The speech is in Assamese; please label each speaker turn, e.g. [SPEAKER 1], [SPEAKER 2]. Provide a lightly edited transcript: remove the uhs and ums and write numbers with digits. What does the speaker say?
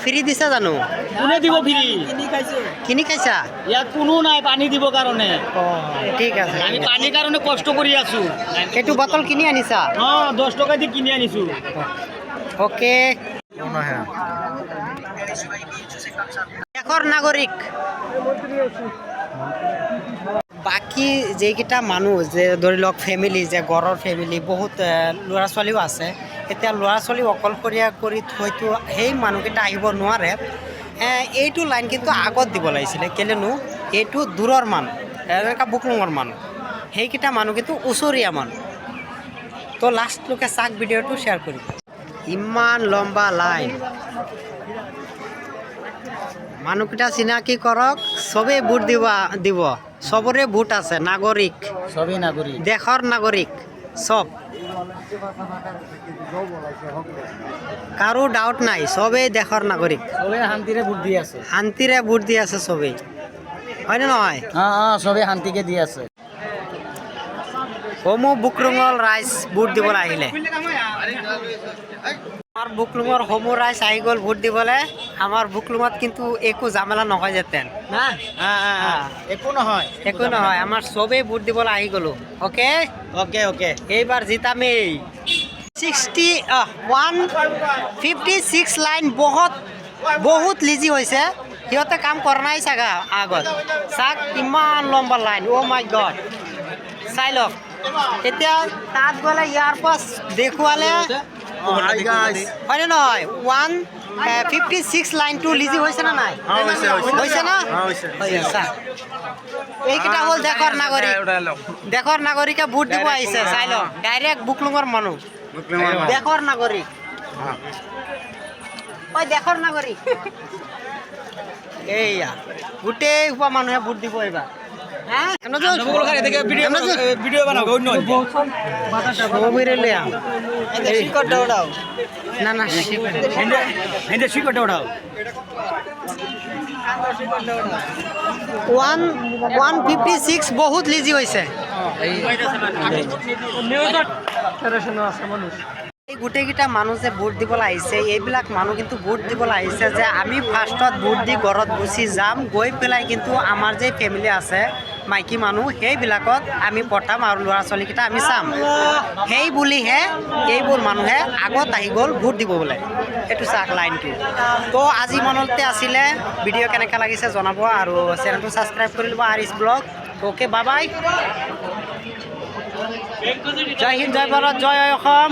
[SPEAKER 1] ফ্ৰী দিছা জানো?
[SPEAKER 2] কোনে দিব ফ্ৰী?
[SPEAKER 1] কিনি খাইছা?
[SPEAKER 2] ইয়াত কোনো নাই পানী দিব কাৰণে।
[SPEAKER 1] ঠিক আছে,
[SPEAKER 2] আমি পানীৰ কাৰণে কষ্ট কৰি আছো।
[SPEAKER 1] সেইটো বটল কিনি আনিছা?
[SPEAKER 2] 10 টকা দি কিনি আনিছো।
[SPEAKER 1] ওকে। দেশৰ নাগৰিক বাকী যেইকেইটা মানুহ যে ধৰি লওক ফেমিলি, যে ঘৰৰ ফেমিলি বহুত ল'ৰা ছোৱালীও আছে, এতিয়া ল'ৰা ছোৱালী অকলশৰীয়া কৰি থৈতো সেই মানুহকেইটা আহিব নোৱাৰে। এইটো লাইন কিন্তু আগত দিব লাগিছিলে, কেলেনো এইটো দূৰৰ মানুহ, এনেকুৱা বুকলুঙৰ মানুহ, সেইকেইটা মানুহ কিন্তু ওচৰীয়া মানুহ। তো লাষ্টলৈকে চাক ভিডিঅ'টো শ্বেয়াৰ কৰিব। ইমান লম্বা লাইন, মানুহকেইটা চিনাকি কৰক, চবেই ভোট দিব। চবৰে ভোট আছে, নাগৰিক,
[SPEAKER 2] সবেই নাগৰিক,
[SPEAKER 1] দেশৰ নাগৰিক চব, কাৰো ডাউট নাই, চবেই দেশৰ নাগৰিক,
[SPEAKER 2] সবেই শান্তিৰে ভোট দি আছে।
[SPEAKER 1] শান্তিৰে ভোট দি আছে চবেই, হয়নে নহয়?
[SPEAKER 2] সবেই শান্তিকে দি আছে।
[SPEAKER 1] হমু বুকলুঙৰ ৰাইজ ভোট দিবলৈ আহিলে। আমাৰ বুকলুঙৰ হমু ৰাইজ আহি গ'ল ভোট দিবলৈ। আমাৰ বুকলুঙত কিন্তু একো ঝামেলা নহয় যেতেন না,
[SPEAKER 2] একো নহয়,
[SPEAKER 1] একো নহয়, আমাৰ চবেই ভোট দিবলৈ আহি গ'লোঁ। Okay
[SPEAKER 2] okay.
[SPEAKER 1] এইবাৰ জিতামেই। 156 লাইন বহুত লিজি হৈছে, সিহঁতে কাম কৰা নাই চাগা আগত। চাক কিমান লম্বা লাইন, অ' মাই গড, চাই লওক। এতিয়া তাত গ'লে ইয়াৰ পৰা দেখুৱালে হয়নে নহয়? 156 লাইনটো লিজি হৈছে নে নাই? হৈছে না? এইকেইটা হ'ল দেশৰ নাগৰিক, দেশৰ নাগৰিকে ভোট দিব আহিছে, চাই লওক। ডাইৰেক্ট বুকলুঙৰ মানুহ, দেশৰ নাগৰিক, দেশৰ নাগৰিক। এইয়া গোটেই সোপা মানুহে ভোট দিব এইবাৰ। ওৱান 156 বহুত লিজি হৈছে। এই গোটেইকেইটা মানুহ যে ভোট দিবলৈ আহিছে, এইবিলাক মানুহ কিন্তু ভোট দিবলৈ আহিছে যে আমি ফাৰ্ষ্টত ভোট দি ঘৰত গুচি যাম, গৈ পেলাই কিন্তু আমাৰ যে ফেমিলি আছে মাইকী মানুহ, সেইবিলাকত আমি পঠাম আৰু ল'ৰা ছোৱালীকেইটা আমি চাম, সেই বুলিহে এইবোৰ মানুহে আগত আহি গ'ল ভোট দিব বোলে। এইটো চাওক লাইনটো। তো আজি মনতে আছিলে, ভিডিঅ' কেনেকৈ লাগিছে জনাব আৰু চেনেলটো ছাবস্ক্ৰাইব কৰি ল'ব আৰিছ ব্লগ। Okay, bye bye. জয় হিন্দ, জয় ভাৰত, জয় অসম।